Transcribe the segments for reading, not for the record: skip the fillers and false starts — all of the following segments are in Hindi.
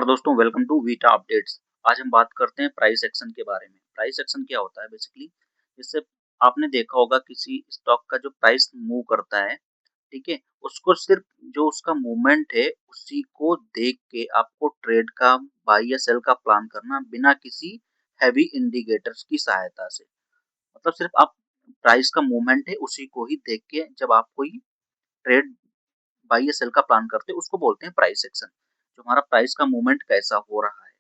दोस्तों, वेलकम टू वीटा अपडेट्स। आज हम बात करते हैं प्राइस एक्शन के बारे में। प्राइस एक्शन क्या होता है बेसिकली? जिससे आपने देखा होगा किसी स्टॉक का जो प्राइस मूव करता है, ठीक है? उसको सिर्फ जो उसका मूवमेंट है उसी को देख के आपको ट्रेड का बाय या सेल का प्लान करना बिना किसी हैवी इंडिकेटर्स की सहायता से। मतलब सिर्फ आप प्राइस का मूवमेंट है उसी को ही देख के जब आप कोई ट्रेड बाय या सेल का प्लान करते हैं उसको बोलते हैं प्राइस एक्शन। जो हमारा प्राइस का मूवमेंट कैसा हो रहा है,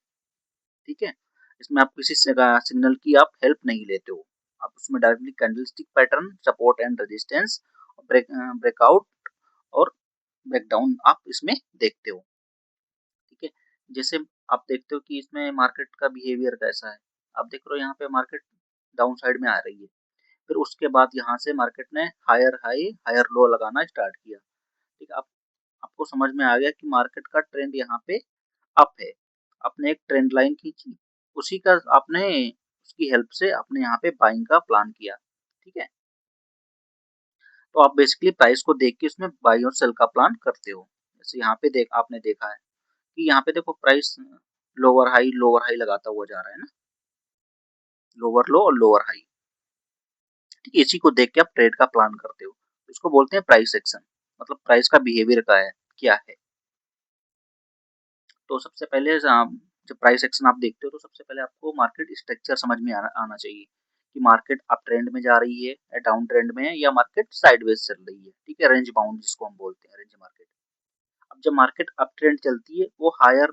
ठीक है? इसमें आप किसी सिग्नल की आप हेल्प नहीं लेते हो। आप उसमें directly candlestick pattern, support and resistance, breakout और ब्रेकडाउन आप इसमें देखते हो, ठीक है? जैसे आप देखते हो कि इसमें मार्केट का बिहेवियर कैसा है। आप देख रहे हो यहाँ पे मार्केट डाउन साइड में आ रही है। फिर उसके बाद यहाँ से मार्केट ने हायर हाई, हायर लो लगाना स्टार्ट किया। ठीक है? आप आपको समझ में आ गया कि मार्केट का ट्रेंड यहाँ पे अप है। आपने एक ट्रेंड लाइन खींची, उसी का आपने उसकी हेल्प से आपने यहाँ पे बाइंग का प्लान किया, ठीक है? तो आप बेसिकली प्राइस को देख के उसमें बाई और सेल का प्लान करते हो। जैसे यहाँ पे आपने देखा है कि यहाँ पे देखो प्राइस लोअर हाई लगाता हुआ जा रहा है ना, लोअर लो और लोअर हाई। ठीक है, इसी को देख के आप ट्रेड का प्लान करते हो। इसको बोलते हैं प्राइस एक्शन। मतलब प्राइस का बिहेवियर का है, क्या है। तो सबसे पहले जब प्राइस एक्शन आप देखते हो तो सबसे पहले आपको मार्केट स्ट्रक्चर समझ में आना चाहिए कि मार्केट अप ट्रेंड में जा रही है या डाउन ट्रेंड में है या मार्केट साइडवेज चल रही है, ठीक है? रेंज बाउंड जिसको हम बोलते हैं, रेंज मार्केट। अब जब मार्केट अप ट्रेंड चलती है वो हायर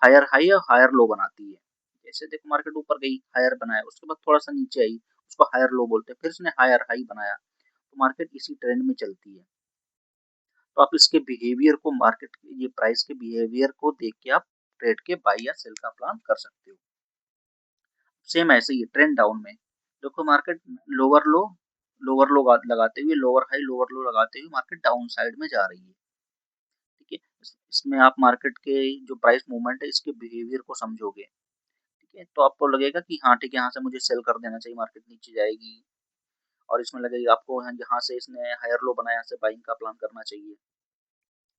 हायर हाई और हायर लो बनाती है। जैसे देखो मार्केट ऊपर गई, हायर बनाया, उसके बाद थोड़ा सा नीचे आई, उसको हायर लो बोलते हैं, फिर उसने हायर हाई बनाया। तो मार्केट इसी ट्रेंड में चलती है। तो आप इसके बिहेवियर को, मार्केट ये प्राइस के बिहेवियर को देख के आप ट्रेड के बाई या सेल का प्लान कर सकते हो। सेम ऐसे ही ट्रेंड डाउन में देखो मार्केट लोअर लो लगाते हुए, लोअर लो लगाते हुए मार्केट डाउन साइड में जा रही है, ठीक है? इसमें आप मार्केट के जो प्राइस मूवमेंट है इसके बिहेवियर को समझोगे, ठीक है? तो आपको लगेगा कि हाँ ठीक है, यहाँ से मुझे सेल कर देना चाहिए, मार्केट नीचे जाएगी। और इसमें लगेगा आपको यहाँ से इसने हायर लो बनाया, यहाँ से बाइंग का प्लान करना चाहिए,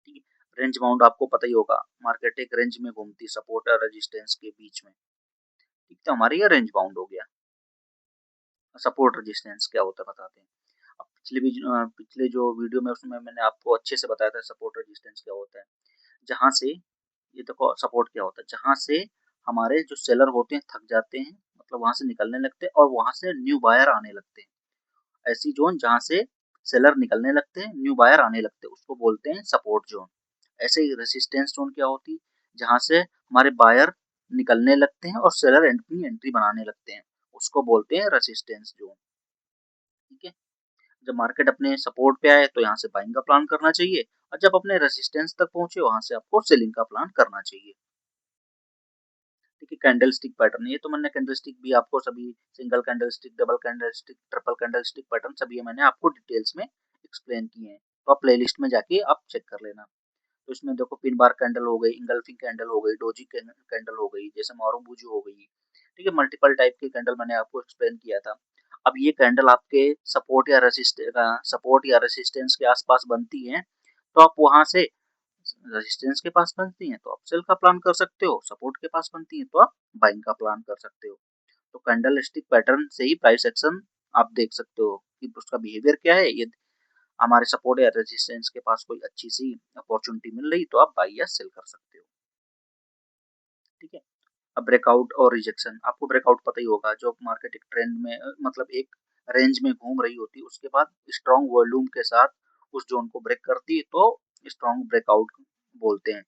ठीक है? रेंज बाउंड आपको पता ही होगा, मार्केट एक रेंज में घूमती, सपोर्ट और रेजिस्टेंस के बीच में, ठीक है? हमारे ये रेंज बाउंड हो गया। सपोर्ट रेजिस्टेंस क्या होता है बताते हैं। अब पिछले जो वीडियो में उसमें मैंने आपको अच्छे से बताया था सपोर्ट रेजिस्टेंस क्या होता है। जहाँ से ये देखो सपोर्ट क्या होता है, जहाँ से हमारे जो सेलर होते हैं थक जाते हैं, मतलब वहां से निकलने लगते हैं और वहां से न्यू बायर आने लगते हैं। ऐसी जोन जहाँ से सेलर निकलने लगते हैं, न्यू बायर आने लगते हैं, उसको बोलते हैं सपोर्ट जोन। ऐसे ही रेसिस्टेंस जोन क्या होती है, जहाँ से हमारे बायर निकलने लगते हैं और सेलर एंट्री एंट्री बनाने लगते हैं, उसको बोलते हैं रेसिस्टेंस जोन, ठीक है? जब मार्केट अपने सपोर्ट पे आए तो यहाँ से बाइंग का प्लान करना चाहिए, और जब अपने रेजिस्टेंस तक पहुंचे वहां से आपको सेलिंग का प्लान करना चाहिए, ठीक है? कैंडल स्टिक पैटर्न, ये तो मैंने कैंडल स्टिक भी आपको सभी, single candle stick, double candle stick, triple candle stick pattern सभी मैंने आपको डिटेल्स में एक्सप्लेन किए हैं। तो आप प्लेलिस्ट में जाके आप चेक कर लेना। तो इसमें देखो पिन बार कैंडल हो गई, इंगल्फिंग कैंडल हो गई, डोजी कैंडल हो गई, जैसे मारूबुजू हो गई, ठीक है? मल्टीपल टाइप के कैंडल मैंने आपको एक्सप्लेन किया था। अब ये कैंडल आपके सपोर्ट या रेसिस्टेंस के आसपास बनती हैं, तो आप वहां से, रेजिस्टेंस के पास बनती हैं तो आप सेल का प्लान कर सकते हो, सपोर्ट के पास बनती हैं तो आप बाइंग का प्लान कर सकते हो। तो कैंडल स्टिक पैटर्न से ही प्राइस एक्शन आप देख सकते हो कि उसका बिहेवियर क्या है। ये हमारे सपोर्ट या रेजिस्टेंस के पास कोई अच्छी सी अपॉर्चुनिटी मिल रही तो आप बाई या सेल कर सकते हो, ठीक है? अब ब्रेकआउट और रिजेक्शन, आपको ब्रेकआउट पता ही होगा, जो मार्केट एक ट्रेंड में मतलब एक रेंज में घूम रही होती है, उसके बाद स्ट्रॉन्ग वॉल्यूम के साथ उस जोन को ब्रेक करती है तो स्ट्रॉन्ग ब्रेकआउट बोलते हैं।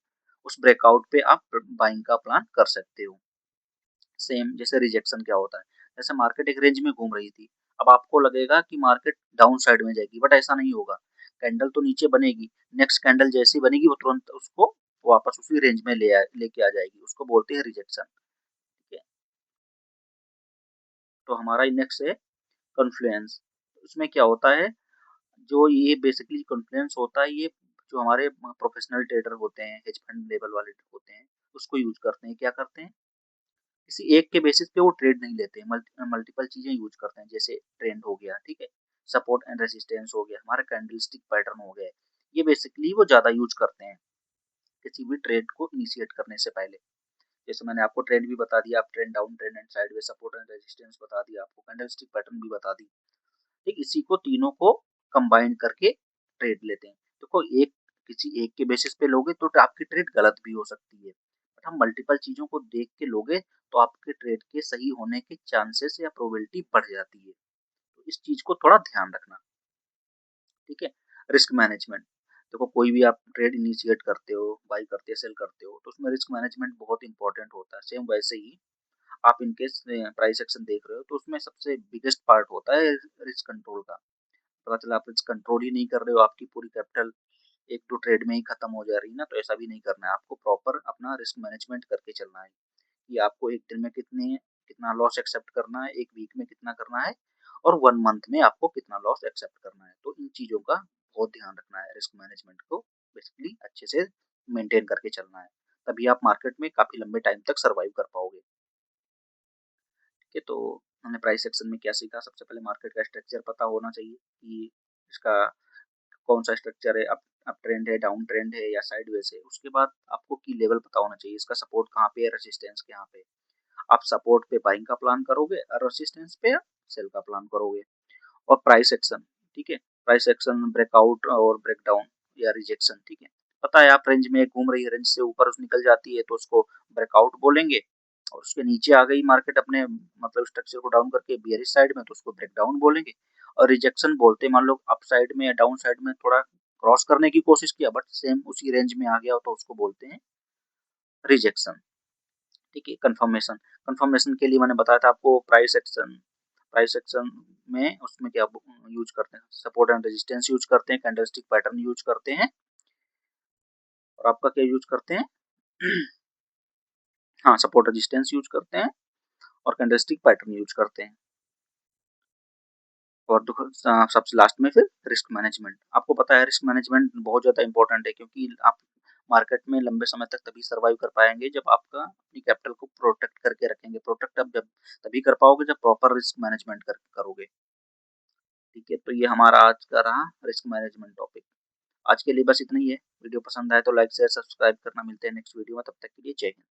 उस ब्रेकआउट पे आप बाइंग का प्लान कर सकते हो। सेम जैसे रिजेक्शन क्या होता है, जैसे मार्केट एक रेंज में घूम रही थी, अब आपको लगेगा कि मार्केट डाउन साइड में जाएगी, बट ऐसा नहीं होगा। कैंडल तो नीचे बनेगी, नेक्स्ट कैंडल जैसी बनेगी वो तुरंत उसको वापस उसी रेंज में लेके आ जाएगी, उसको बोलते हैं रिजेक्शन, ठीक है? तो हमारा नेक्स्ट है कन्फ्लुएंस। उसमें क्या होता है, जो ये बेसिकली कन्फ्लुएंस होता है, ये जो हमारे प्रोफेशनल ट्रेडर होते हैं, हेज फंड लेवल वाले होते हैं, उसको यूज करते हैं। क्या करते हैं, किसी एक के बेसिस पे वो ट्रेड नहीं लेते, मल्टीपल चीजें यूज करते हैं। जैसे ट्रेंड हो गया, ठीक है? सपोर्ट एंड रेजिस्टेंस हो गया, हमारा कैंडलस्टिक पैटर्न हो गया, ये बेसिकली वो ज्यादा यूज करते हैं, किसी भी ट्रेड को इनिशिएट करने से पहले। जैसे मैंने आपको ट्रेंड भी बता दिया, आप trend down trend and sideways, support and resistance बता दिया आपको, कैंडलस्टिक पैटर्न भी बता दी। ठीक, इसी को तीनों को कंबाइन करके ट्रेड लेते हैं। देखो एक किसी एक के बेसिस पे लोगे तो आपकी ट्रेड गलत भी हो सकती है, बट हम मल्टीपल चीजों को देख के लोगे तो आपके ट्रेड के सही होने के चांसेस या प्रोबेबिलिटी बढ़ जाती है। तो इस चीज को थोड़ा ध्यान रखना। ठीक है। रिस्क मैनेजमेंट, देखो कोई भी आप ट्रेड इनिशिएट करते हो, बाई करते हो, सेल करते हो, तो उसमें रिस्क मैनेजमेंट बहुत इंपॉर्टेंट होता है। सेम वैसे ही आप इनकेस प्राइस एक्शन देख रहे हो तो उसमें सबसे बिगेस्ट पार्ट होता है रिस्क कंट्रोल का। पता चला आप रिस्क कंट्रोल ही नहीं कर रहे हो, आपकी पूरी कैपिटल एक दो ट्रेड में ही खत्म हो जा रही है ना, तो ऐसा भी नहीं करना है। आपको प्रॉपर अपना रिस्क मैनेजमेंट करके चलना है कि आपको एक दिन में कितना लॉस एक्सेप्ट करना है, एक वीक में कितना करना है, और 1 मंथ में आपको कितना लॉस एक्सेप्ट करना है। तो इन चीज़ों का बहुत ध्यान रखना है, रिस्क मैनेजमेंट को बेसिकली अच्छे से मेंटेन करके चलना है, तभी आप मार्केट में काफ़ी लंबे टाइम तक सर्वाइव कर पाओगे। ठीक है, तो हमने प्राइस एक्शन में क्या सीखा? सबसे पहले मार्केट का स्ट्रक्चर पता होना चाहिए कि इसका कौन-सा स्ट्रक्चर है, अप ट्रेंड है, डाउन ट्रेंड है या साइडवेज है। उसके बाद आपको की लेवल पता होना चाहिए, इसका सपोर्ट कहाँ पे है, रेजिस्टेंस कहाँ पे है। आप सपोर्ट पे बाइंग का प्लान करोगे और रेजिस्टेंस पे सेल का प्लान करोगे। और प्राइस एक्शन, ठीक है, प्राइस एक्शन ब्रेकआउट और ब्रेकडाउन या रिजेक्शन, ठीक है। पता है आप रेंज में घूम रही है, रेंज से ऊपर निकल जाती है तो उसको ब्रेकआउट बोलेंगे, और उसके नीचे आ गई मार्केट अपने मतलब स्ट्रक्चर को डाउन करके बियरिश साइड में, तो उसको ब्रेकडाउन बोलेंगे। और रिजेक्शन बोलते मान लो अप साइड में या डाउन साइड में थोड़ा क्रॉस करने की कोशिश किया बट सेम उसी रेंज में आ गया हो तो उसको बोलते हैं रिजेक्शन। ठीक है। कंफर्मेशन, कंफर्मेशन के लिए मैंने बताया था आपको प्राइस एक्शन में उसमें क्या यूज करते हैं, सपोर्ट एंड रेजिस्टेंस यूज करते हैं, कैंडलस्टिक पैटर्न यूज करते हैं, और आपका क्या यूज करते हैं हाँ, सपोर्ट रेजिस्टेंस यूज करते हैं और कैंडलस्टिक पैटर्न यूज करते हैं। और सबसे लास्ट में फिर रिस्क मैनेजमेंट। आपको पता है रिस्क मैनेजमेंट बहुत ज़्यादा इंपॉर्टेंट है, क्योंकि आप मार्केट में लंबे समय तक तभी सर्वाइव कर पाएंगे जब आपका अपनी कैपिटल को प्रोटेक्ट करके रखेंगे। प्रोटेक्ट आप जब तभी कर पाओगे जब प्रॉपर रिस्क मैनेजमेंट करोगे। ठीक है, तो ये हमारा आज का रहा रिस्क मैनेजमेंट टॉपिक। आज के लिए बस इतना ही है। वीडियो पसंद आए तो लाइक शेयर सब्सक्राइब करना। मिलते हैं नेक्स्ट वीडियो में, तब तक के लिए जय हिंद।